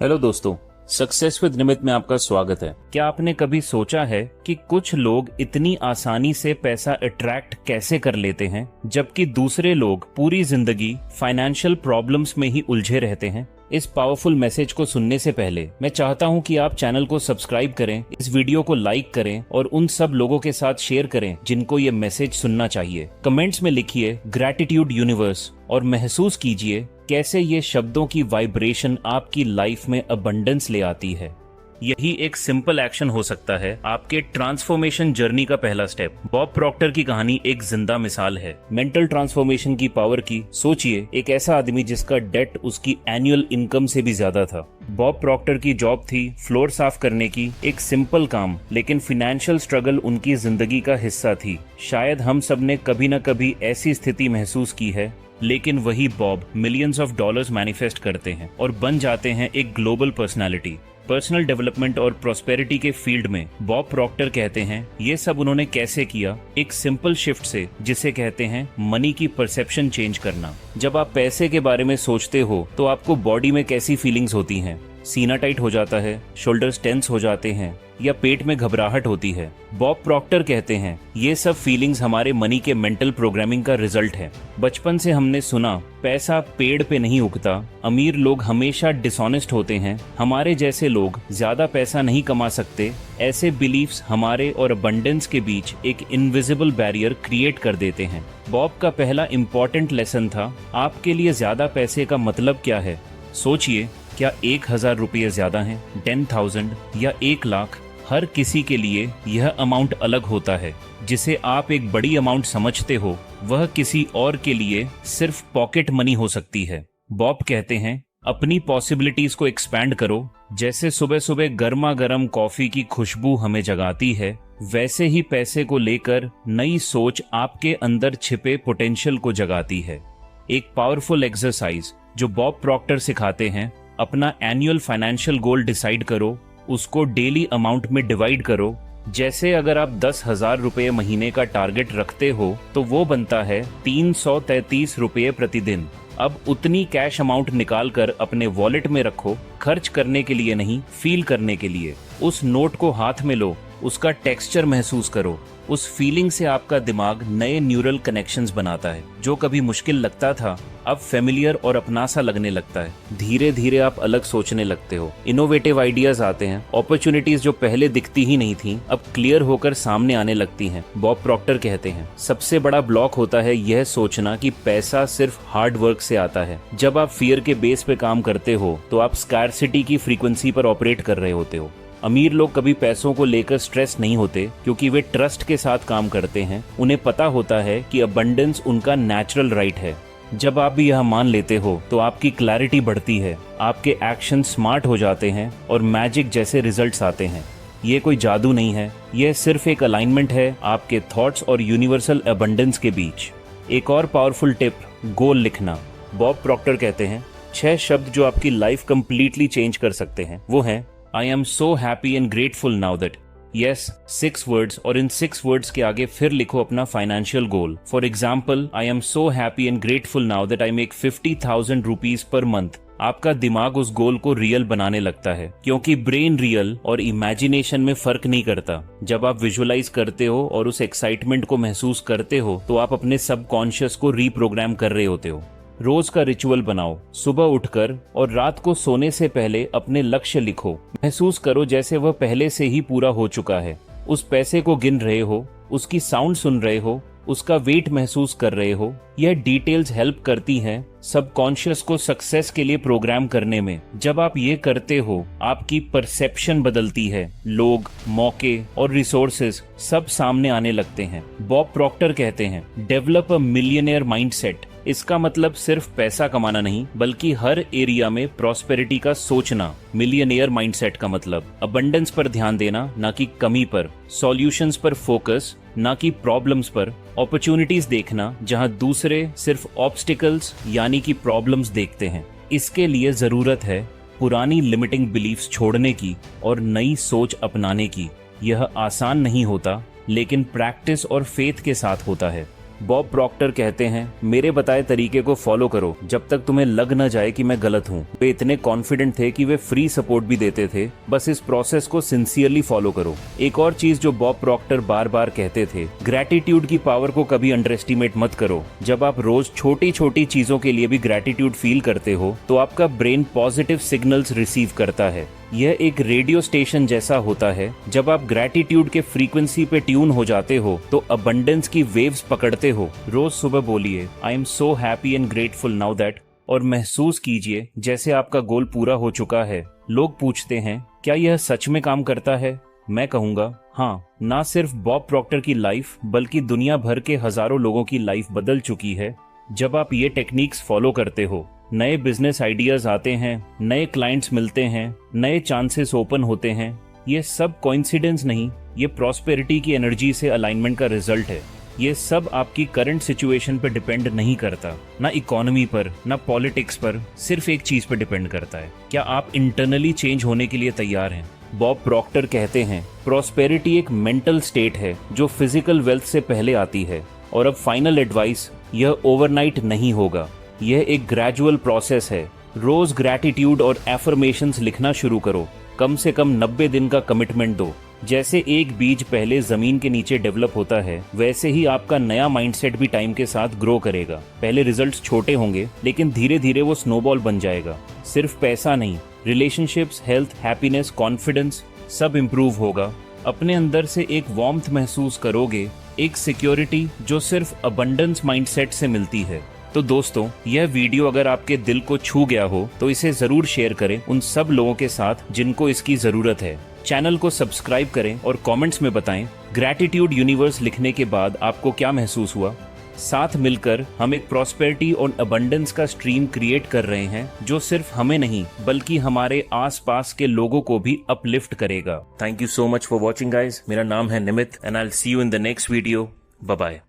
Hello दोस्तों, success with निमित में आपका स्वागत है। क्या आपने कभी सोचा है कि कुछ लोग इतनी आसानी से पैसा अट्रैक्ट कैसे कर लेते हैं, जबकि दूसरे लोग पूरी जिंदगी फाइनेंशियल प्रॉब्लम्स में ही उलझे रहते हैं? इस पावरफुल मैसेज को सुनने से पहले मैं चाहता हूं कि आप चैनल को सब्सक्राइब करें, इस वीडियो को लाइक करें और उन सब लोगों के साथ शेयर करें जिनको ये मैसेज सुनना चाहिए। कमेंट्स में लिखिए ग्रैटिट्यूड यूनिवर्स और महसूस कीजिए कैसे ये शब्दों की वाइब्रेशन आपकी लाइफ में अबंडेंस ले आती है। यही एक सिंपल एक्शन हो सकता है आपके ट्रांसफॉर्मेशन जर्नी का पहला स्टेप। बॉब प्रॉक्टर की कहानी एक जिंदा मिसाल है मेंटल ट्रांसफॉर्मेशन की पावर की। सोचिए, एक ऐसा आदमी जिसका डेट उसकी एनुअल इनकम से भी ज्यादा था। बॉब प्रॉक्टर की जॉब थी फ्लोर साफ करने की, एक सिंपल काम, लेकिन फाइनेंशियल स्ट्रगल उनकी जिंदगी का हिस्सा थी। शायद हम सब ने कभी न कभी ऐसी स्थिति महसूस की है, लेकिन वही Bob millions of dollars manifest करते हैं और बन जाते हैं एक ग्लोबल पर्सनालिटी। पर्सनल डेवलपमेंट और प्रॉस्पेरिटी के फील्ड में बॉब प्रॉक्टर कहते हैं ये सब उन्होंने कैसे किया, एक सिंपल शिफ्ट से, जिसे कहते हैं मनी की परसेप्शन चेंज करना। जब आप पैसे के बारे में सोचते हो तो आपको बॉडी में कैसी फीलिंग्स होती हैं? सीना टाइट हो जाता है, शोल्डर्स टेंस हो जाते हैं या पेट में घबराहट होती है? बॉब प्रॉक्टर कहते हैं ये सब फीलिंग्स हमारे मनी के मेंटल प्रोग्रामिंग का रिजल्ट है। बचपन से हमने सुना पैसा पेड़ पे नहीं उगता, अमीर लोग हमेशा डिसऑनेस्ट होते हैं, हमारे जैसे लोग ज्यादा पैसा नहीं कमा सकते। ऐसे बिलीफ्स हमारे और अबंडेंस के बीच एक इनविजिबल बैरियर क्रिएट कर देते हैं। बॉब का पहला इम्पोर्टेंट लेसन था, आपके लिए ज्यादा पैसे का मतलब क्या है? सोचिए, क्या 1000 रुपये ज्यादा हैं, 10,000 या 1 लाख? हर किसी के लिए यह अमाउंट अलग होता है। जिसे आप एक बड़ी अमाउंट समझते हो, वह किसी और के लिए सिर्फ पॉकेट मनी हो सकती है। बॉब कहते हैं अपनी पॉसिबिलिटीज को एक्सपैंड करो। जैसे सुबह सुबह गर्मा गर्म कॉफी की खुशबू हमें जगाती है, वैसे ही पैसे को लेकर नई सोच आपके अंदर छिपे पोटेंशियल को जगाती है। एक पावरफुल एक्सरसाइज जो बॉब प्रॉक्टर सिखाते हैं, अपना एनुअल फाइनेंशियल गोल डिसाइड करो, उसको डेली अमाउंट में डिवाइड करो। जैसे अगर आप 10,000 रुपये महीने का टारगेट रखते हो तो वो बनता है 333 रुपये प्रतिदिन। अब उतनी कैश अमाउंट निकाल कर अपने वॉलेट में रखो, खर्च करने के लिए नहीं, फील करने के लिए। उस नोट को हाथ में लो, उसका टेक्सचर महसूस करो। उस फीलिंग से आपका दिमाग नए न्यूरल कनेक्शंस बनाता है। जो कभी मुश्किल लगता था अब फेमिलियर और अपना सा लगने लगता है। धीरे धीरे आप अलग सोचने लगते हो, इनोवेटिव आइडियाज आते हैं, अपॉर्चुनिटीज जो पहले दिखती ही नहीं थी अब क्लियर होकर सामने आने लगती हैं। बॉब प्रॉक्टर कहते हैं सबसे बड़ा ब्लॉक होता है यह सोचना कि पैसा सिर्फ हार्ड वर्क से आता है। जब आप फियर के बेस पे काम करते हो तो आप स्कार्सिटी की फ्रीक्वेंसी पर ऑपरेट कर रहे होते हो। अमीर लोग कभी पैसों को लेकर स्ट्रेस नहीं होते क्योंकि वे ट्रस्ट के साथ काम करते हैं। उन्हें पता होता है कि अबंडेंस उनका नेचुरल राइट है। जब आप भी यह मान लेते हो तो आपकी क्लैरिटी बढ़ती है, आपके एक्शन स्मार्ट हो जाते हैं और मैजिक जैसे रिजल्ट्स आते हैं। ये कोई जादू नहीं है, यह सिर्फ एक अलाइनमेंट है आपके थॉट्स और यूनिवर्सल अबंडेंस के बीच। एक और पावरफुल टिप, गोल लिखना। बॉब प्रॉक्टर कहते हैं 6 शब्द जो आपकी लाइफ कंप्लीटली चेंज कर सकते हैं। वो हैं I am so happy and grateful now that। Yes, 6 words और इन 6 words के आगे फिर लिखो अपना financial goal. For example, I am so happy and grateful now that I make 50,000 rupees per month। आपका दिमाग उस गोल को रियल बनाने लगता है, क्योंकि ब्रेन रियल और इमेजिनेशन में फर्क नहीं करता। जब आप विजुअलाइज करते हो और उस एक्साइटमेंट को महसूस करते हो तो आप अपने सबकॉन्शियस को रीप्रोग्राम कर रहे होते हो। रोज का रिचुअल बनाओ, सुबह उठकर और रात को सोने से पहले अपने लक्ष्य लिखो। महसूस करो जैसे वह पहले से ही पूरा हो चुका है। उस पैसे को गिन रहे हो, उसकी साउंड सुन रहे हो, उसका वेट महसूस कर रहे हो। यह डिटेल्स हेल्प करती हैं सबकॉन्शियस को सक्सेस के लिए प्रोग्राम करने में। जब आप ये करते हो आपकी परसेप्शन बदलती है, लोग, मौके और रिसोर्सेज सब सामने आने लगते हैं। बॉब प्रॉक्टर कहते हैं डेवलप अ मिलियनेयर माइंडसेट। इसका मतलब सिर्फ पैसा कमाना नहीं, बल्कि हर एरिया में प्रॉस्पेरिटी का सोचना। मिलियनेयर माइंडसेट का मतलब अबंडेंस पर ध्यान देना, ना कि कमी पर। सॉल्यूशंस पर फोकस, ना कि प्रॉब्लम्स पर। अपॉर्चुनिटीज देखना जहां दूसरे सिर्फ ऑब्स्टिकल्स यानी कि प्रॉब्लम्स देखते हैं। इसके लिए जरूरत है पुरानी लिमिटिंग बिलीफ्स छोड़ने की और नई सोच अपनाने की। यह आसान नहीं होता, लेकिन प्रैक्टिस और फेथ के साथ होता है। बॉब प्रॉक्टर कहते हैं, मेरे बताए तरीके को फॉलो करो जब तक तुम्हें लग न जाए कि मैं गलत हूँ। वे इतने कॉन्फिडेंट थे कि वे फ्री सपोर्ट भी देते थे, बस इस प्रोसेस को सिंसियरली फॉलो करो। एक और चीज जो बॉब प्रॉक्टर बार बार कहते थे, ग्रैटिट्यूड की पावर को कभी अंडर एस्टिमेट मत करो। जब आप रोज छोटी छोटी चीजों के लिए भी ग्रैटिट्यूड फील करते हो तो आपका ब्रेन पॉजिटिव सिग्नल्स रिसीव करता है। यह एक रेडियो स्टेशन जैसा होता है। जब आप ग्रैटिट्यूड के फ्रीक्वेंसी पे ट्यून हो जाते हो तो अबंडेंस की वेव्स पकड़ते हो। रोज सुबह बोलिए, I am so happy and grateful now that, और महसूस कीजिए जैसे आपका गोल पूरा हो चुका है। लोग पूछते हैं, क्या यह सच में काम करता है? मैं कहूँगा हाँ। ना सिर्फ बॉब प्रॉक्टर की लाइफ बल्कि दुनिया भर के हजारों लोगों की लाइफ बदल चुकी है। जब आप ये टेक्निक्स फॉलो करते हो, नए बिजनेस आइडियाज आते हैं, नए क्लाइंट्स मिलते हैं, नए चांसेस ओपन होते हैं। ये सब कोइंसिडेंस नहीं, ये प्रॉस्पेरिटी की एनर्जी से अलाइनमेंट का रिजल्ट है। ये सब आपकी करंट सिचुएशन पर डिपेंड नहीं करता, ना इकोनॉमी पर, ना पॉलिटिक्स पर, सिर्फ एक चीज पर डिपेंड करता है, क्या आप इंटरनली चेंज होने के लिए तैयार हैं। बॉब प्रॉक्टर कहते हैं, प्रॉस्पेरिटी एक मेंटल स्टेट है जो फिजिकल वेल्थ से पहले आती है। और अब फाइनल एडवाइस, यह ओवरनाइट नहीं होगा, यह एक ग्रेजुअल प्रोसेस है। रोज ग्रैटिट्यूड और एफर्मेशंस लिखना शुरू करो। कम से कम 90 दिन का कमिटमेंट दो। जैसे एक बीज पहले जमीन के नीचे डेवलप होता है, वैसे ही आपका नया माइंडसेट भी टाइम के साथ ग्रो करेगा। पहले रिजल्ट्स छोटे होंगे, लेकिन धीरे धीरे वो स्नोबॉल बन जाएगा। सिर्फ पैसा नहीं, रिलेशनशिप्स, हेल्थ, हैप्पीनेस, कॉन्फिडेंस सब इम्प्रूव होगा। अपने अंदर से एक वार्मथ महसूस करोगे, एक सिक्योरिटी जो सिर्फ अबंडेंस माइंडसेट से मिलती है। तो दोस्तों, यह वीडियो अगर आपके दिल को छू गया हो तो इसे जरूर शेयर करें उन सब लोगों के साथ जिनको इसकी जरूरत है। चैनल को सब्सक्राइब करें और कमेंट्स में बताएं ग्रैटिट्यूड यूनिवर्स लिखने के बाद आपको क्या महसूस हुआ। साथ मिलकर हम एक प्रॉस्पेरिटी और अबंडेंस का स्ट्रीम क्रिएट कर रहे हैं जो सिर्फ हमें नहीं बल्कि हमारे आसपास के लोगों को भी अपलिफ्ट करेगा। Thank you so much for watching guys. मेरा नाम है Nimit and I will see you in the next video. Bye bye.